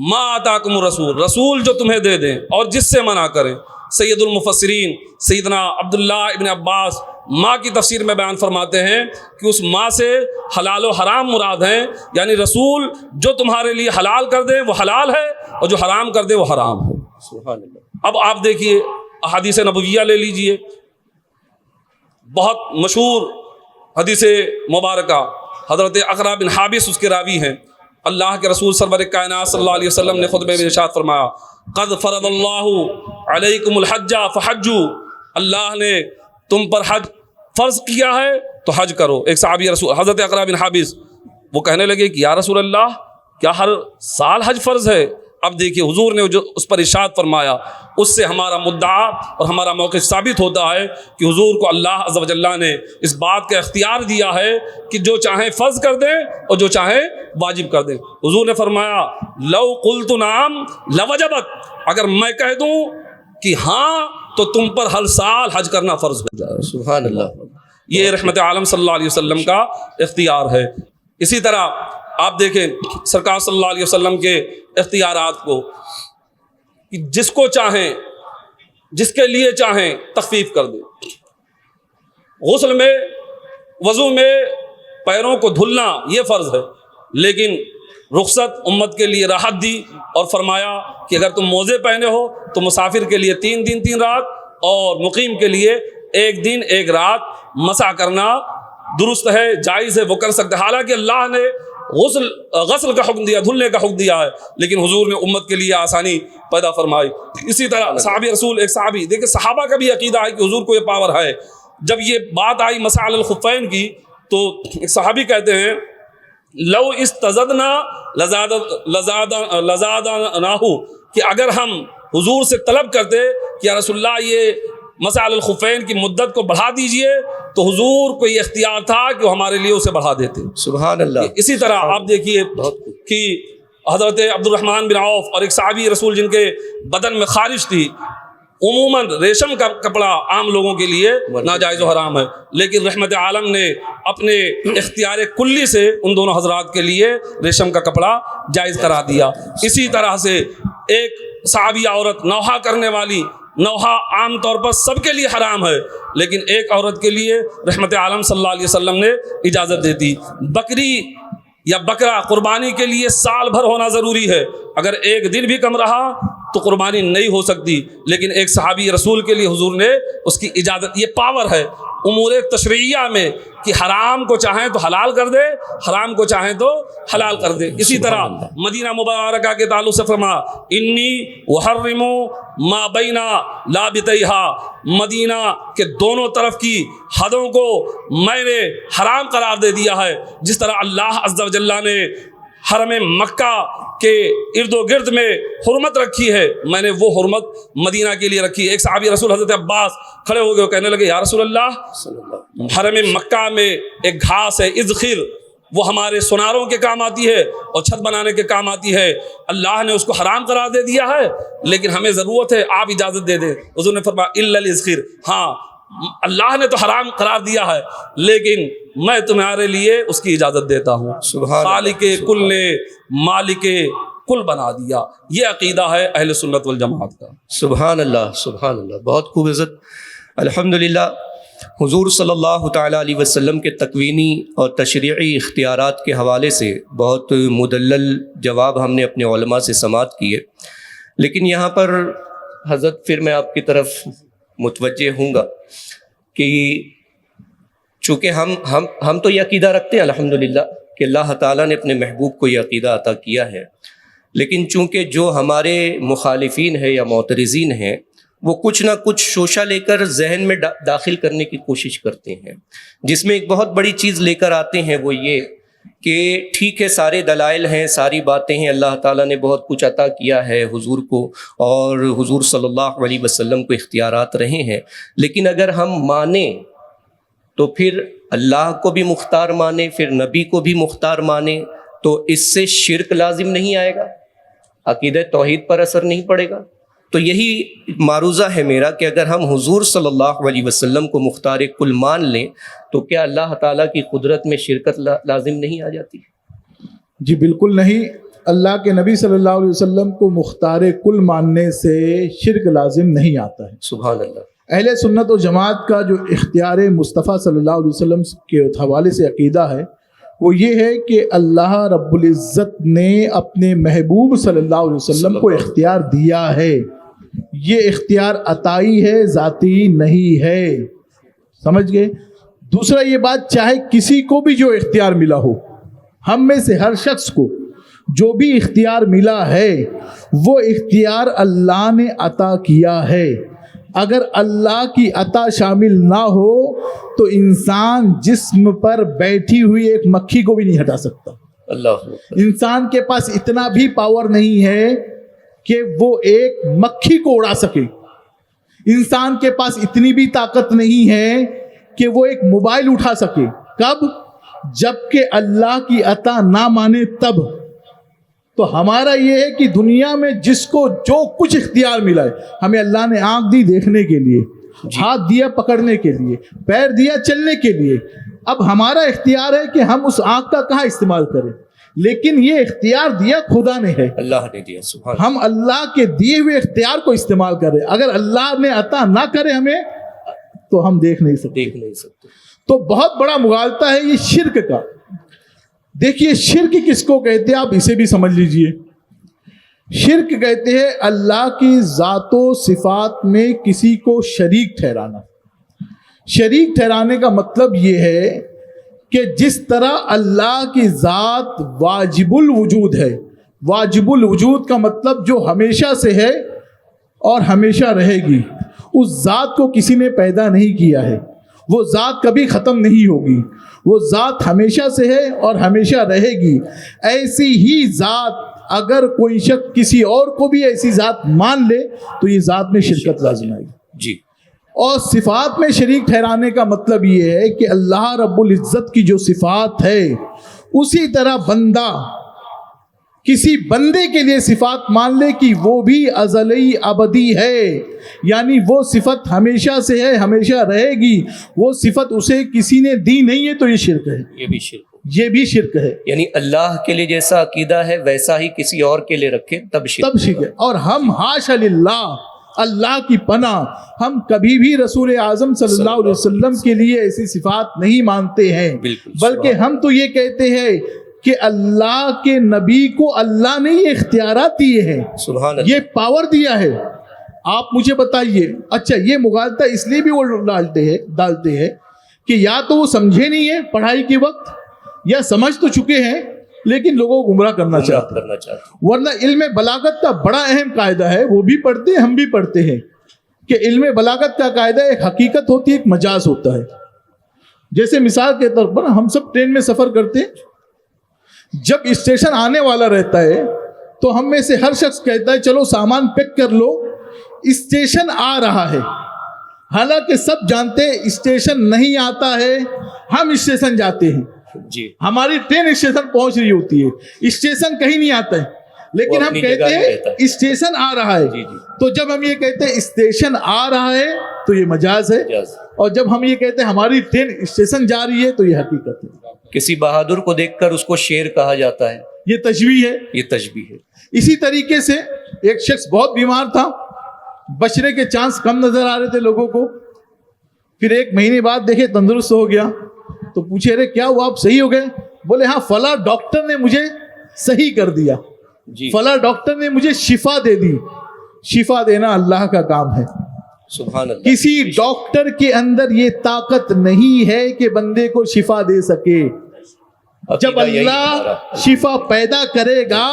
S3: ما آتاکم الرسول، رسول جو تمہیں دے دیں اور جس سے منع کریں۔ سید المفسرین سیدنا عبداللہ ابن عباس ماں کی تفسیر میں بیان فرماتے ہیں کہ اس ماں سے حلال و حرام مراد ہیں، یعنی رسول جو تمہارے لیے حلال کر دیں وہ حلال ہے اور جو حرام کر دے وہ حرام ہے۔
S1: سبحان اللہ۔
S3: اب آپ دیکھیے احادیث نبویہ لے لیجئے، بہت مشہور حدیث مبارکہ، حضرت اقرا بن حابس اس کے راوی ہیں۔ اللہ کے رسول سرور کائنات صلی اللہ علیہ وسلم نے خطبے میں ارشاد فرمایا، قد فرض اللہ علیکم الحج فحجوا، اللہ نے تم پر حج فرض کیا ہے تو حج کرو۔ ایک صحابی رسول حضرت اقرا بن حابس وہ کہنے لگے کہ یا رسول اللہ، کیا ہر سال حج فرض ہے؟ اب دیکھیے حضور نے جو اس پر ارشاد فرمایا اس سے ہمارا مدعا اور ہمارا موقف ثابت ہوتا ہے کہ حضور کو اللہ عز و جل نے اس بات کا اختیار دیا ہے کہ جو چاہیں فرض کر دیں اور جو چاہیں واجب کر دیں. حضور نے فرمایا لو قلت نعم لوجبت، اگر میں کہہ دوں کہ ہاں تو تم پر ہر سال حج کرنا فرض ہو جائے.
S1: سبحان اللہ.
S3: یہ رحمت عالم صلی اللہ علیہ وسلم کا اختیار ہے. اسی طرح آپ دیکھیں سرکار صلی اللہ علیہ وسلم کے اختیارات کو کہ جس کو چاہیں جس کے لیے چاہیں تخفیف کر دیں. غسل میں وضو میں پیروں کو دھلنا یہ فرض ہے، لیکن رخصت امت کے لیے راحت دی اور فرمایا کہ اگر تم موزے پہنے ہو تو مسافر کے لیے 3 دن 3 رات اور مقیم کے لیے 1 دن 1 رات مسح کرنا درست ہے، جائز ہے، وہ کر سکتے. حالانکہ اللہ نے غسل کا حکم دیا، دھلنے کا حکم دیا ہے، لیکن حضور نے امت کے لیے آسانی پیدا فرمائی. اسی طرح صحابی رسول ایک صحابی دیکھیں، صحابہ کا بھی عقیدہ ہے کہ حضور کو یہ پاور ہے. جب یہ بات آئی مسح علی الخفین کی تو ایک صحابی کہتے ہیں لو استزدنا لزادناہ، کہ اگر ہم حضور سے طلب کرتے کہ یا رسول اللہ یہ مسح علی الخفین کی مدت کو بڑھا دیجئے تو حضور کو یہ اختیار تھا کہ وہ ہمارے لیے اسے بڑھا دیتے.
S1: سبحان اللہ.
S3: اسی طرح آپ دیکھیے کہ حضرت عبد الرحمن بن عوف اور ایک صحابی رسول جن کے بدن میں خارش تھی، عموماً ریشم کا کپڑا عام لوگوں کے لیے ناجائز و حرام ہے، لیکن رحمت عالم نے اپنے اختیار کلی سے ان دونوں حضرات کے لیے ریشم کا کپڑا جائز کرا دیا. اسی طرح سے ایک صحابی عورت نوحہ کرنے والی، نوحہ عام طور پر سب کے لیے حرام ہے، لیکن ایک عورت کے لیے رحمت عالم صلی اللہ علیہ وسلم نے اجازت دے دی. بکری یا بکرا قربانی کے لیے سال بھر ہونا ضروری ہے، اگر 1 دن بھی کم رہا تو قربانی نہیں ہو سکتی، لیکن ایک صحابی رسول کے لیے حضور نے اس کی اجازت. یہ پاور ہے امور تشریعیہ میں کہ حرام کو چاہیں تو حلال کر دے، حرام کو چاہیں تو حلال کر دے. اسی طرح مدینہ مبارکہ کے تعلق سے فرما انی احرم ما بین لابتیہا، مدینہ کے دونوں طرف کی حدوں کو میں نے حرام قرار دے دیا ہے. جس طرح اللہ عز و جل نے حرم مکہ کے ارد و گرد میں حرمت رکھی ہے، میں نے وہ حرمت مدینہ کے لیے رکھی ہے. ایک صحابی رسول حضرت عباس کھڑے ہو گئے اور کہنے لگے یا رسول اللہ، حرم مکہ میں ایک گھاس ہے اذخر، وہ ہمارے سوناروں کے کام آتی ہے اور چھت بنانے کے کام آتی ہے، اللہ نے اس کو حرام قرار دے دیا ہے لیکن ہمیں ضرورت ہے، آپ اجازت دے دیں. حضور نے فرمایا الا الاذخر، ہاں اللہ نے تو حرام قرار دیا ہے لیکن میں تمہارے لیے اس کی اجازت دیتا ہوں. خالق کل نے مالک کل بنا دیا. یہ عقیدہ ہے اہل سنت والجماعت کا.
S1: سبحان اللہ. سبحان اللہ. بہت خوب عزت. الحمدللہ حضور صلی اللہ تعالیٰ علیہ وسلم کے تکوینی اور تشریعی اختیارات کے حوالے سے بہت مدلل جواب ہم نے اپنے علماء سے سماعت کیے، لیکن یہاں پر حضرت پھر میں آپ کی طرف متوجہ ہوں گا کہ چونکہ ہم تو یہ عقیدہ رکھتے ہیں الحمدللہ کہ اللہ تعالیٰ نے اپنے محبوب کو یہ عقیدہ عطا کیا ہے، لیکن چونکہ جو ہمارے مخالفین ہیں یا معترضین ہیں وہ کچھ نہ کچھ شوشہ لے کر ذہن میں داخل کرنے کی کوشش کرتے ہیں، جس میں ایک بہت بڑی چیز لے کر آتے ہیں، وہ یہ کہ ٹھیک ہے سارے دلائل ہیں، ساری باتیں ہیں، اللہ تعالیٰ نے بہت کچھ عطا کیا ہے حضور کو اور حضور صلی اللہ علیہ وسلم کو اختیارات رہے ہیں، لیکن اگر ہم مانیں تو پھر اللہ کو بھی مختار مانیں، پھر نبی کو بھی مختار مانیں، تو اس سے شرک لازم نہیں آئے گا، عقیدہ توحید پر اثر نہیں پڑے گا. تو یہی معروضہ ہے میرا کہ اگر ہم حضور صلی اللہ علیہ وسلم کو مختار کل مان لیں تو کیا اللہ تعالیٰ کی قدرت میں شرکت لازم نہیں آ جاتی؟
S2: جی بالکل نہیں. اللہ کے نبی صلی اللہ علیہ وسلم کو مختار کل ماننے سے شرک لازم نہیں آتا ہے.
S1: سبحان اللہ.
S2: اہل سنت و جماعت کا جو اختیار مصطفیٰ صلی اللہ علیہ وسلم کے حوالے سے عقیدہ ہے وہ یہ ہے کہ اللہ رب العزت نے اپنے محبوب صلی اللہ علیہ وسلم کو اختیار دیا ہے. یہ اختیار عطائی ہے، ذاتی نہیں ہے. سمجھ گئے؟ دوسرا یہ بات، چاہے کسی کو بھی جو اختیار ملا ہو، ہم میں سے ہر شخص کو جو بھی اختیار ملا ہے وہ اختیار اللہ نے عطا کیا ہے. اگر اللہ کی عطا شامل نہ ہو تو انسان جسم پر بیٹھی ہوئی ایک مکھی کو بھی نہیں ہٹا سکتا.
S1: اللہ
S2: انسان کے پاس اتنا بھی پاور نہیں ہے کہ وہ ایک مکھی کو اڑا سکے. انسان کے پاس اتنی بھی طاقت نہیں ہے کہ وہ ایک موبائل اٹھا سکے. کب؟ جب کہ اللہ کی عطا نہ مانے تب. تو ہمارا یہ ہے کہ دنیا میں جس کو جو کچھ اختیار ملا ہے, ہمیں اللہ نے آنکھ دی دیکھنے کے لیے, ہاتھ دیا پکڑنے کے لیے, پیر دیا چلنے کے لیے. اب ہمارا اختیار ہے کہ ہم اس آنکھ کا کہاں استعمال کریں, لیکن یہ اختیار دیا خدا نے ہے,
S1: اللہ نے دیا. سبحان.
S2: ہم اللہ کے دیے ہوئے اختیار کو استعمال کریں. اگر اللہ نے عطا نہ کرے ہمیں تو ہم دیکھ نہیں سکتے. تو بہت بڑا مغالطہ ہے یہ شرک کا. دیکھیے شرک کس کو کہتے ہیں, آپ اسے بھی سمجھ لیجئے. شرک کہتے ہیں اللہ کی ذات و صفات میں کسی کو شریک ٹھہرانا. شریک ٹھہرانے کا مطلب یہ ہے کہ جس طرح اللہ کی ذات واجب الوجود ہے, واجب الوجود کا مطلب جو ہمیشہ سے ہے اور ہمیشہ رہے گی, اس ذات کو کسی نے پیدا نہیں کیا ہے, وہ ذات کبھی ختم نہیں ہوگی, وہ ذات ہمیشہ سے ہے اور ہمیشہ رہے گی. ایسی ہی ذات اگر کوئی شخص کسی اور کو بھی ایسی ذات مان لے تو یہ ذات میں شرکت لازم آئے گی.
S1: جی.
S2: اور صفات میں شریک ٹھہرانے کا مطلب یہ ہے کہ اللہ رب العزت کی جو صفات ہے اسی طرح بندہ کسی بندے کے لیے صفات مان لے کہ وہ بھی ازلی ابدی ہے, یعنی وہ صفت ہمیشہ سے ہے, ہمیشہ رہے گی. وہ صفت اسے کسی نے دی نہیں ہے تو یہ شرک ہے. یہ بھی شرک ہے.
S1: یعنی اللہ کے لیے جیسا عقیدہ ہے ویسا ہی کسی اور کے لیے رکھے تب شرک ہے.
S2: اور ہم حاشا للہ, اللہ کی پناہ, ہم کبھی بھی رسول اعظم صلی اللہ علیہ وسلم کے لیے ایسی صفات نہیں مانتے ہیں, بلکہ ہم تو یہ کہتے ہیں کہ اللہ کے نبی کو اللہ نے یہ اختیارات دیے ہیں, یہ پاور دیا ہے. آپ مجھے بتائیے, اچھا یہ مغالطہ اس لیے بھی وہ ڈالتے ہیں کہ یا تو وہ سمجھے نہیں ہیں پڑھائی کے وقت, یا سمجھ تو چکے ہیں لیکن لوگوں کو گمراہ کرنا چاہتے ہیں. ورنہ علم بلاغت کا بڑا اہم قاعدہ ہے, وہ بھی پڑھتے ہیں ہم بھی پڑھتے ہیں, کہ علم بلاغت کا قاعدہ ایک حقیقت ہوتی ہے, ایک مجاز ہوتا ہے. جیسے مثال کے طور پر ہم سب ٹرین میں سفر کرتے ہیں, جب اسٹیشن آنے والا رہتا ہے تو ہم میں سے ہر شخص کہتا ہے چلو سامان پیک کر لو, اسٹیشن آ رہا ہے. حالانکہ سب جانتے ہیں اسٹیشن نہیں آتا ہے, ہم اسٹیشن جاتے ہیں.
S1: جی.
S2: ہماری ٹرین اسٹیشن پہنچ رہی ہوتی ہے, اسٹیشن کہیں نہیں آتا ہے, لیکن ہم کہتے ہیں اسٹیشن آ رہا ہے. تو جب ہم یہ کہتے ہیں اسٹیشن آ رہا ہے تو یہ مجاز ہے, اور جب ہم یہ کہتے ہیں ہماری ٹرین اسٹیشن جا رہی ہے تو یہ حقیقت ہے.
S1: کسی بہادر کو دیکھ کر اس کو شیر کہا جاتا ہے,
S2: یہ تشبیہ ہے.
S1: یہ تشبیہ ہے.
S2: اسی طریقے سے ایک شخص بہت بیمار تھا, بچنے کے چانس کم نظر آ رہے تھے لوگوں کو, پھر ایک مہینے بعد دیکھے تندرست ہو گیا, تو پوچھے رہے کیا ہوا, آپ صحیح ہو گئے؟ بولے ہاں فلاں ڈاکٹر نے مجھے صحیح کر دیا, فلاں ڈاکٹر نے مجھے شفا دے دی. شفا دینا اللہ کا کام ہے.
S1: سبحان اللہ.
S2: کسی ڈاکٹر کے اندر یہ طاقت نہیں ہے کہ بندے کو شفا دے سکے. جب اللہ شفا پیدا کرے گا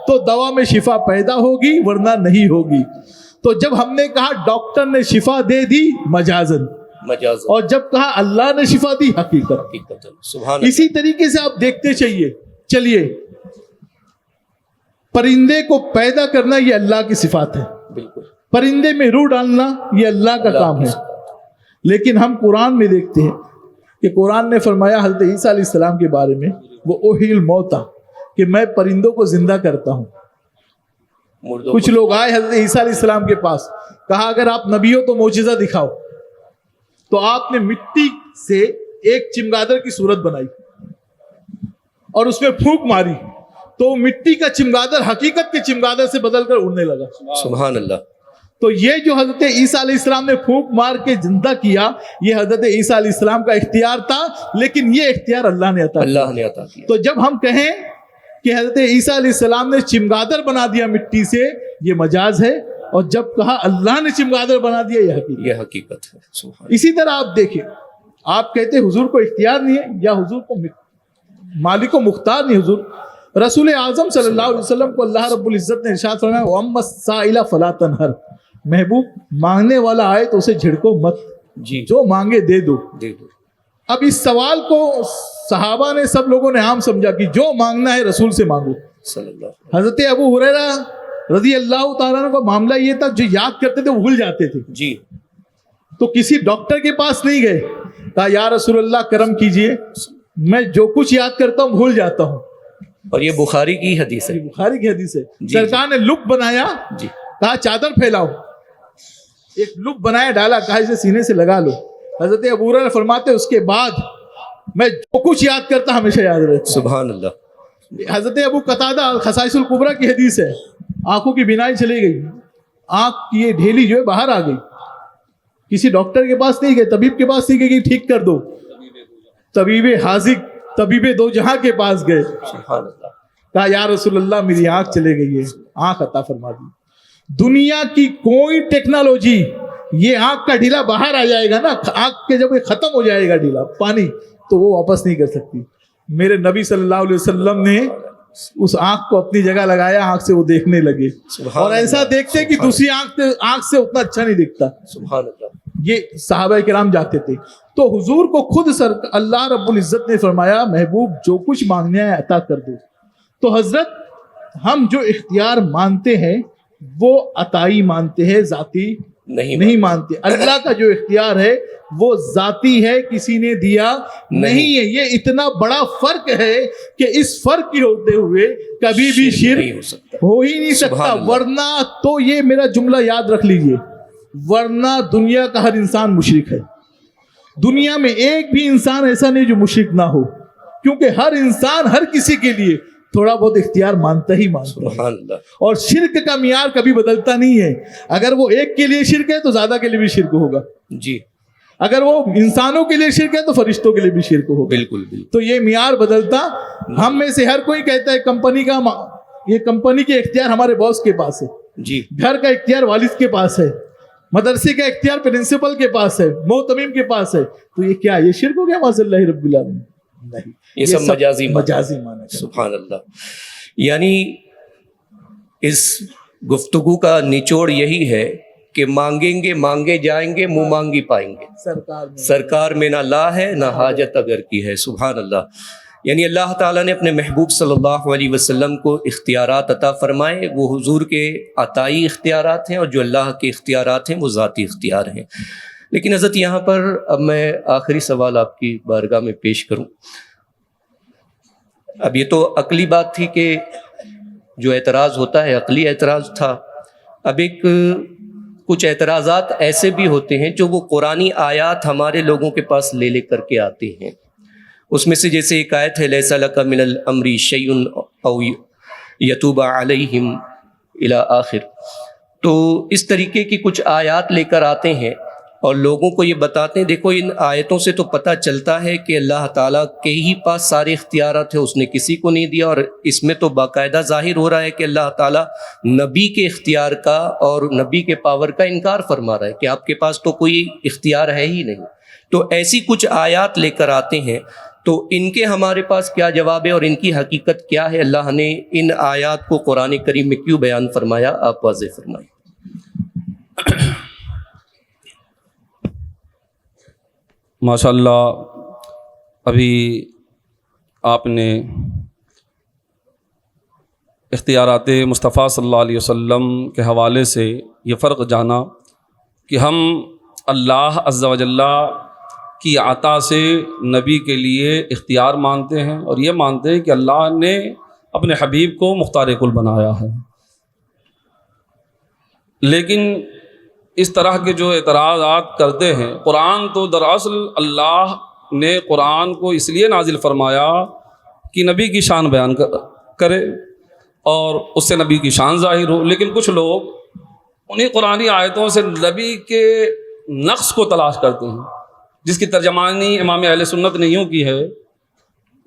S2: تو دوا میں شفا پیدا ہوگی, ورنہ نہیں ہوگی. تو جب ہم نے کہا ڈاکٹر نے شفا دے دی مجازن, اور جب کہا اللہ نے شفا دی حقیقت. اسی طریقے سے آپ دیکھتے چلیے پرندے کو پیدا کرنا یہ اللہ کی صفات ہے, پرندے میں روح ڈالنا یہ اللہ کا کام ہے. لیکن ہم قرآن میں دیکھتے ہیں کہ قرآن نے فرمایا حضرت عیسیٰ علیہ السلام کے بارے میں, وہ احیی الموتیٰ, کہ میں پرندوں کو زندہ کرتا ہوں. کچھ لوگ آئے حضرت عیسیٰ علیہ السلام کے پاس, کہا اگر آپ نبی ہو تو معجزہ دکھاؤ. تو آپ نے مٹی سے ایک چمگادڑ کی صورت بنائی اور اس میں پھونک ماری, تو مٹی کا چمگادڑ حقیقت کے چمگادڑ سے بدل کر اڑنے لگا.
S1: سبحان اللہ.
S2: تو یہ جو حضرت عیسیٰ علیہ السلام نے پھونک مار کے زندہ کیا, یہ حضرت عیسیٰ علیہ السلام کا اختیار تھا, لیکن یہ اختیار اللہ نے عطا کیا. تو جب ہم کہیں کہ حضرت عیسیٰ علیہ السلام نے چمگادڑ بنا دیا مٹی سے, یہ مجاز ہے, اور جب کہا اللہ نے چمگادڑ بنا دیا یہ حقیقت ہے. اسی طرح آپ دیکھیں, آپ کہتے حضور کو اختیار نہیں ہے, یا حضور کو مالک و مختار نہیں. حضور رسول اعظم صلی اللہ علیہ وسلم کو اللہ رب العزت نے ارشاد فرمایا وَأَمَّا السَّائِلَ فَلَا تَنْهَرْ, محبوب مانگنے والا آئے تو اسے جھڑکو مت, جو مانگے دے دو. اب اس سوال کو صحابہ نے, سب لوگوں نے عام سمجھا کہ جو مانگنا ہے رسول سے مانگو. حضرت ابو ہریرہ رضی اللہ تعالیٰ عنہ کا معاملہ یہ تھا جو یاد کرتے تھے وہ بھول جاتے تھے.
S1: جی
S2: تو کسی ڈاکٹر کے پاس نہیں گئے, کہا یا رسول اللہ کرم کیجئے, میں جو کچھ یاد کرتا ہوں بھول جاتا ہوں.
S1: اور یہ بخاری کی حدیث ہے.
S2: بخاری کی حدیث ہے.
S1: جی
S2: سرکار نے لپ بنایا,
S1: جی
S2: کہا چادر پھیلاؤ, ایک لپ بنایا ڈالا, کہا اسے سینے سے لگا لو. حضرت ابو ہریرہ فرماتے اس کے بعد میں جو کچھ یاد کرتا ہمیشہ یاد رہتا.
S1: سبحان اللہ.
S2: حضرت ابو قتادہ خصائص الکبریٰ کی حدیث ہے, آنکھوں کی بینائی چلی گئی, آنکھ کی یہ ڈھیلی جو ہے باہر آ گئی, کسی ڈاکٹر کے پاس نہیں گئے, طبیب کے پاس نہیں گئے کہ ٹھیک کر دو, طبیب حاذق طبیب دو جہاں کے پاس گئے.
S1: سبحان اللہ.
S2: کہا یا رسول اللہ میری آنکھ چلے گئی ہے, آنکھ عطا فرما دی. دنیا کی کوئی ٹیکنالوجی, یہ آنکھ کا ڈھیلا باہر آ جائے گا نا, آنکھ کے جب یہ ختم ہو جائے گا ڈھیلا پانی, تو وہ واپس نہیں کر سکتی. میرے نبی صلی اللہ علیہ وسلم نے اس آنکھ کو اپنی جگہ لگایا, آنکھ سے وہ دیکھنے لگے, اور ایسا دیکھتے کہ دوسری آنکھ سے اتنا اچھا نہیں دکھتا.
S1: سبحان اللہ.
S2: یہ صحابہ کرام جاتے تھے. تو حضور کو خود اللہ رب العزت نے فرمایا محبوب جو کچھ مانگنا ہے عطا کر دو. تو حضرت ہم جو اختیار مانتے ہیں وہ عطائی مانتے ہیں, ذاتی نہیں مانتے. اللہ کا جو اختیار ہے وہ ذاتی ہے, کسی نے دیا نہیں ہے. یہ اتنا بڑا فرق ہے کہ اس فرق کے ہوتے ہوئے کبھی بھی شرک ہو ہی نہیں سکتا. ورنہ تو یہ میرا جملہ یاد رکھ لیجئے, ورنہ دنیا کا ہر انسان مشرک ہے. دنیا میں ایک بھی انسان ایسا نہیں جو مشرک نہ ہو, کیونکہ ہر انسان ہر کسی کے لیے تھوڑا بہت اختیار مانتا ہی مانتا ہے. اور شرک کا معیار کبھی بدلتا نہیں ہے. اگر وہ ایک کے لیے شرک ہے تو زیادہ کے لیے بھی شرک ہوگا.
S1: جی
S2: اگر وہ انسانوں کے لیے شرک ہے تو فرشتوں کے لیے بھی شرک ہوگا.
S1: بالکل.
S2: تو یہ معیار بدلتا. ہم میں سے ہر کوئی کہتا ہے کمپنی کا, یہ کمپنی کے اختیار ہمارے باس کے پاس ہے,
S1: جی
S2: گھر کا اختیار والد کے پاس ہے, مدرسے کا اختیار پرنسپل کے پاس ہے, محتمیم کے پاس ہے. تو یہ کیا, یہ شرک ہو گیا معاذ اللہ رب العالمین؟ نہیں,
S1: یہ سب مجازی
S2: مانا.
S1: سبحان اللہ. یعنی اس گفتگو کا نچوڑ یہی ہے کہ مانگیں گے مانگے جائیں گے, منہ مانگی پائیں گے. سرکار میں نہ لا ہے نہ حاجت اگر کی ہے. سبحان اللہ. یعنی اللہ تعالیٰ نے اپنے محبوب صلی اللہ علیہ وسلم کو اختیارات عطا فرمائے. وہ حضور کے عطائی اختیارات ہیں, اور جو اللہ کے اختیارات ہیں وہ ذاتی اختیار ہیں. لیکن حضرت یہاں پر اب میں آخری سوال آپ کی بارگاہ میں پیش کروں. اب یہ تو عقلی بات تھی کہ جو اعتراض ہوتا ہے عقلی اعتراض تھا. اب ایک کچھ اعتراضات ایسے بھی ہوتے ہیں جو وہ قرآنی آیات ہمارے لوگوں کے پاس لے کر کے آتے ہیں. اس میں سے جیسے ایک آیت ہے لیس لک من الامر شیء او یتوب علیہم الی آخر. تو اس طریقے کی کچھ آیات لے کر آتے ہیں اور لوگوں کو یہ بتاتے ہیں دیکھو ان آیتوں سے تو پتہ چلتا ہے کہ اللہ تعالیٰ کے ہی پاس سارے اختیارات ہیں, اس نے کسی کو نہیں دیا. اور اس میں تو باقاعدہ ظاہر ہو رہا ہے کہ اللہ تعالیٰ نبی کے اختیار کا اور نبی کے پاور کا انکار فرما رہا ہے کہ آپ کے پاس تو کوئی اختیار ہے ہی نہیں. تو ایسی کچھ آیات لے کر آتے ہیں, تو ان کے ہمارے پاس کیا جواب ہے اور ان کی حقیقت کیا ہے؟ اللہ نے ان آیات کو قرآن کریم میں کیوں بیان فرمایا, آپ واضح فرمائیں.
S3: ماشاء اللہ ابھی آپ نے اختیارات مصطفیٰ صلی اللہ علیہ وسلم کے حوالے سے یہ فرق جانا کہ ہم اللہ عز و جل کی عطا سے نبی کے لیے اختیار مانتے ہیں, اور یہ مانتے ہیں کہ اللہ نے اپنے حبیب کو مختار کل بنایا ہے. لیکن اس طرح کے جو اعتراضات کرتے ہیں, قرآن تو دراصل اللہ نے قرآن کو اس لیے نازل فرمایا کہ نبی کی شان بیان کرے اور اس سے نبی کی شان ظاہر ہو. لیکن کچھ لوگ انہیں قرآنی آیتوں سے نبی کے نقص کو تلاش کرتے ہیں, جس کی ترجمانی امام اہل سنت نے یوں کی ہے,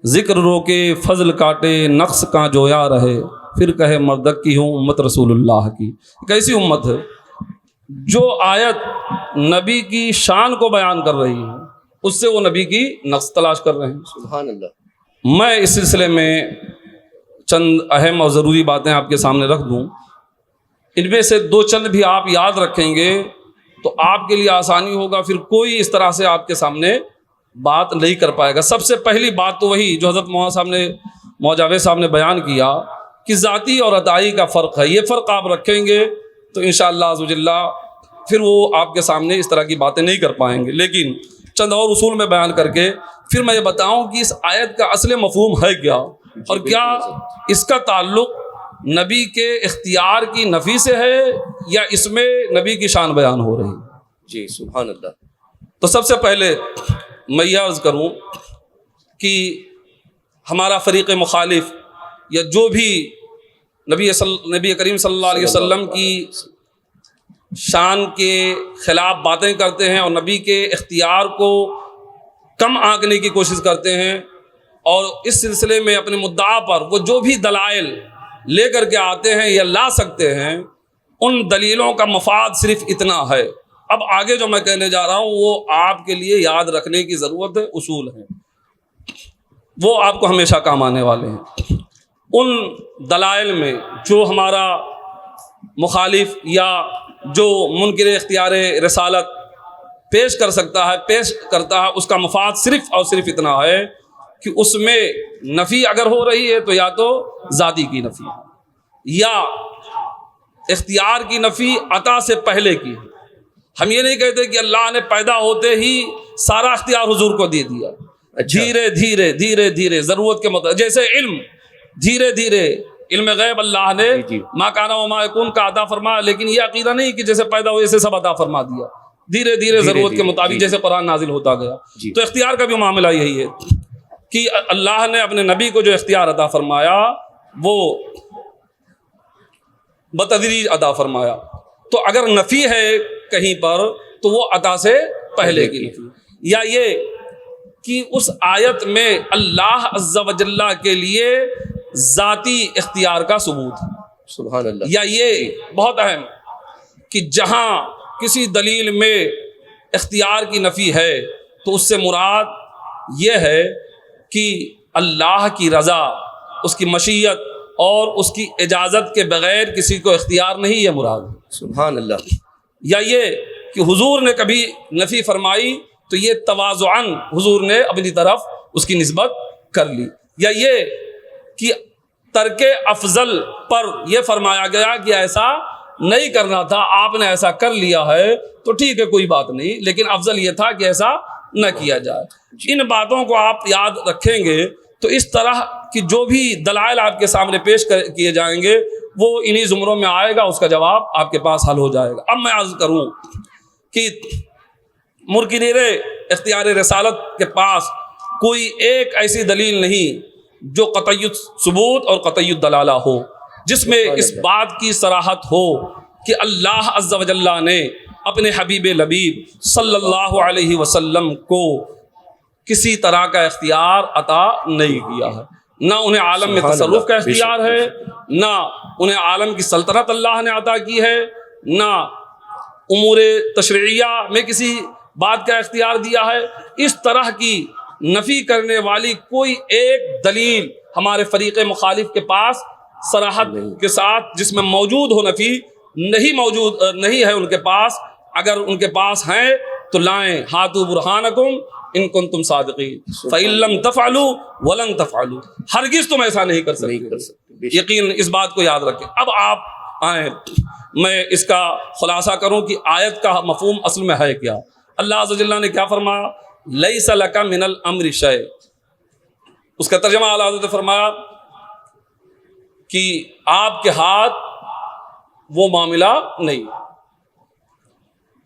S3: ذکر روکے فضل کاٹے نقص کا جویا رہے, پھر کہے مردک کی ہوں امت رسول اللہ کی. کیسی امت ہے جو آیت نبی کی شان کو بیان کر رہی ہے, اس سے وہ نبی کی نقص تلاش کر رہے ہیں.
S1: سبحان اللہ.
S3: میں اس سلسلے میں چند اہم اور ضروری باتیں آپ کے سامنے رکھ دوں. ان میں سے دو چند بھی آپ یاد رکھیں گے تو آپ کے لیے آسانی ہوگا, پھر کوئی اس طرح سے آپ کے سامنے بات نہیں کر پائے گا. سب سے پہلی بات تو وہی جو حضرت مولانا صاحب نے موجاوید صاحب نے بیان کیا کہ ذاتی اور عطائی کا فرق ہے. یہ فرق آپ رکھیں گے تو انشاءاللہ عز وجل پھر وہ آپ کے سامنے اس طرح کی باتیں نہیں کر پائیں گے. لیکن چند اور اصول میں بیان کر کے پھر میں یہ بتاؤں کہ اس آیت کا اصل مفہوم ہے کیا، اور کیا اس کا تعلق نبی کے اختیار کی نفی سے ہے یا اس میں نبی کی شان بیان ہو رہی ہے.
S1: جی سبحان اللہ.
S3: تو سب سے پہلے میں یہ عرض کروں کہ ہمارا فریق مخالف یا جو بھی نبی کریم صلی اللہ علیہ وسلم کی شان کے خلاف باتیں کرتے ہیں اور نبی کے اختیار کو کم آنکنے کی کوشش کرتے ہیں، اور اس سلسلے میں اپنے مدعا پر وہ جو بھی دلائل لے کر کے آتے ہیں یا لا سکتے ہیں، ان دلیلوں کا مفاد صرف اتنا ہے. اب آگے جو میں کہنے جا رہا ہوں وہ آپ کے لیے یاد رکھنے کی ضرورت ہے، اصول ہیں، وہ آپ کو ہمیشہ کام آنے والے ہیں. ان دلائل میں جو ہمارا مخالف یا جو منکر اختیار رسالت پیش کرتا ہے اس کا مفاد صرف اور صرف اتنا ہے کہ اس میں نفی اگر ہو رہی ہے تو یا تو ذاتی کی نفی یا اختیار کی نفی عطا سے پہلے کی ہے. ہم یہ نہیں کہتے کہ اللہ نے پیدا ہوتے ہی سارا اختیار حضور کو دے دیا. دھیرے دھیرے دھیرے دھیرے ضرورت کے مطابق، جیسے علم دھیرے دھیرے علم غیب اللہ نے ما کان و ما یکون کا عطا فرمایا، لیکن یہ عقیدہ نہیں کہ جیسے پیدا ہوئے سے سب عطا فرما دیا. دھیرے دھیرے ضرورت کے مطابق جیسے قرآن نازل ہوتا گیا. تو اختیار کا بھی معاملہ یہی ہے کہ اللہ نے اپنے نبی کو جو اختیار عطا فرمایا وہ بتدریج عطا فرمایا. تو اگر نفی ہے کہیں پر تو وہ عطا سے پہلے کی نفی، یا یہ کہ اس آیت میں اللہ عز و جل کے لیے ذاتی اختیار کا ثبوت ہے.
S1: سبحان اللہ.
S3: یا یہ بہت اہم کہ جہاں کسی دلیل میں اختیار کی نفی ہے تو اس سے مراد یہ ہے کہ اللہ کی رضا، اس کی مشیت اور اس کی اجازت کے بغیر کسی کو اختیار نہیں، یہ مراد ہے.
S1: سبحان اللہ.
S3: یا یہ کہ حضور نے کبھی نفی فرمائی تو یہ تواضعاً حضور نے اپنی طرف اس کی نسبت کر لی. یا یہ کہ ترک افضل پر یہ فرمایا گیا کہ ایسا نہیں کرنا تھا، آپ نے ایسا کر لیا ہے تو ٹھیک ہے کوئی بات نہیں، لیکن افضل یہ تھا کہ ایسا نہ کیا جائے. ان باتوں کو آپ یاد رکھیں گے تو اس طرح کی جو بھی دلائل آپ کے سامنے پیش کیے جائیں گے وہ انہی زمروں میں آئے گا، اس کا جواب آپ کے پاس حل ہو جائے گا. اب میں عرض کروں کہ منکر اختیار رسالت کے پاس کوئی ایک ایسی دلیل نہیں جو قطعی ثبوت اور قطعی دلالہ ہو، جس میں اس بات کی صراحت ہو کہ اللہ عز و جل نے اپنے حبیب لبیب صلی اللہ علیہ وسلم کو کسی طرح کا اختیار عطا نہیں کیا ہے. نہ انہیں عالم میں تصرف کا اختیار ہے، نہ انہیں عالم کی سلطنت اللہ نے عطا کی ہے، نہ امور تشریعیہ میں کسی بات کا اختیار دیا ہے. اس طرح کی نفی کرنے والی کوئی ایک دلیل ہمارے فریق مخالف کے پاس صراحت کے ساتھ جس میں موجود ہو نفی نہیں ہے ان کے پاس. اگر ان کے پاس ہیں تو لائیں، ہاتھو برہانکم ان کنتم صادقین فإن لم تفعلوا ولن تفعلوا. ہرگز تم ایسا نہیں کر سکتے. یقین اس بات کو یاد رکھیں. اب آپ آئیں میں اس کا خلاصہ کروں کہ آیت کا مفہوم اصل میں ہے کیا. اللہ عز و جل نے کیا فرمایا؟ لیس لک من الامر شیء. اس کا ترجمہ اعلیٰ حضرت نے فرمایا کہ آپ کے ہاتھ وہ معاملہ نہیں.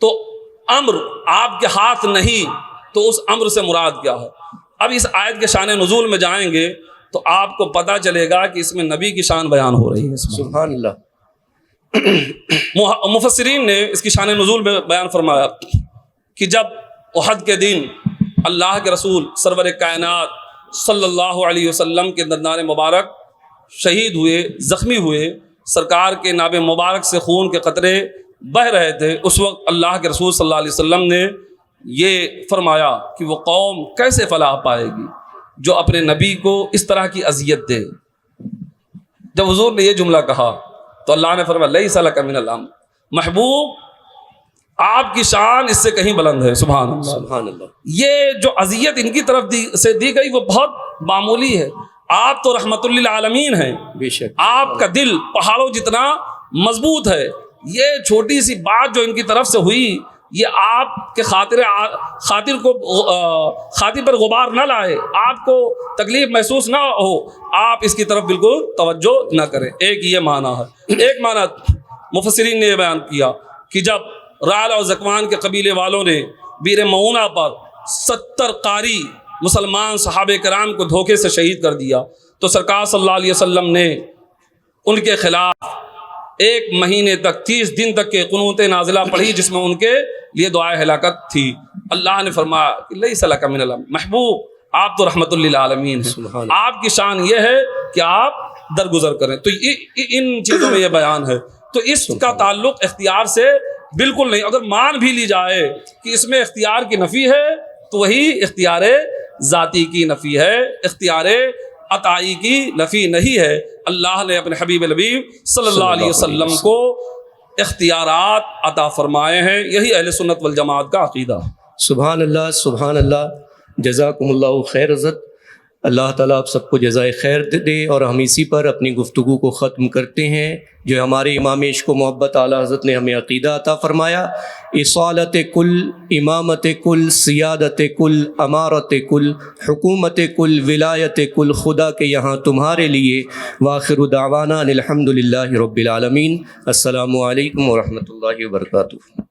S3: تو امر آپ کے ہاتھ نہیں تو اس امر سے مراد کیا ہے؟ اب اس آیت کے شان نزول میں جائیں گے تو آپ کو پتہ چلے گا کہ اس میں نبی کی شان بیان ہو رہی ہے.
S1: سبحان اللہ.
S3: مفسرین نے اس کی شان نزول میں بیان فرمایا کہ جب احد کے دن اللہ کے رسول سرور کائنات صلی اللہ علیہ وسلم کے دندان مبارک شہید ہوئے، زخمی ہوئے، سرکار کے ناب مبارک سے خون کے قطرے بہہ رہے تھے، اس وقت اللہ کے رسول صلی اللہ علیہ وسلم نے یہ فرمایا کہ وہ قوم کیسے فلاح پائے گی جو اپنے نبی کو اس طرح کی اذیت دے. جب حضور نے یہ جملہ کہا تو اللہ نے فرمایا لیس لک من الامر. محبوب آپ کی شان اس سے کہیں بلند ہے. سبحان اللہ.
S1: سبحان اللہ.
S3: یہ جو اذیت ان کی طرف سے دی گئی وہ بہت معمولی ہے. آپ تو رحمت للعالمین ہیں،
S1: بے شک
S3: آپ کا دل پہاڑوں جتنا مضبوط ہے. یہ چھوٹی سی بات جو ان کی طرف سے ہوئی، یہ آپ کے خاطر پر غبار نہ لائے، آپ کو تکلیف محسوس نہ ہو، آپ اس کی طرف بالکل توجہ نہ کریں. ایک یہ معنی ہے. ایک معنی مفسرین نے یہ بیان کیا کہ جب رعل اور ذکوان کے قبیلے والوں نے بیر معونہ پر 70 قاری مسلمان صحابہ کرام کو دھوکے سے شہید کر دیا، تو سرکار صلی اللہ علیہ وسلم نے ان کے خلاف 1 مہینے تک 30 دن تک کے قنوت نازلہ پڑھی، جس میں ان کے لیے دعائے ہلاکت تھی. اللہ نے فرمایا کہ لیس لک من الامر، محبوب آپ تو رحمت للعالمین ہیں، آپ کی شان یہ ہے کہ آپ درگزر کریں. تو ان چیزوں میں یہ بیان ہے. تو اس کا تعلق اختیار سے بالکل نہیں. اگر مان بھی لی جائے کہ اس میں اختیار کی نفی ہے، تو وہی اختیار ذاتی کی نفی ہے، اختیار عطائی کی نفی نہیں ہے. اللہ نے اپنے حبیب الحبیب صلی اللہ علیہ وسلم کو اختیارات عطا فرمائے ہیں. یہی اہل سنت والجماعت کا عقیدہ.
S1: سبحان اللہ سبحان اللہ. جزاکم اللہ خیر حضرت. اللہ تعالیٰ آپ سب کو جزائے خیر دے. اور ہم اسی پر اپنی گفتگو کو ختم کرتے ہیں جو ہمارے امام عشق و محبت اعلیٰ حضرت نے ہمیں عقیدہ عطا فرمایا. اصالت کل، امامت کل، سیادت کل، امارت کل، حکومت کل، ولایت کل خدا کے یہاں تمہارے لیے. وآخر دعوانا الحمد للہ رب العالمین. السلام علیکم ورحمۃ اللہ وبرکاتہ.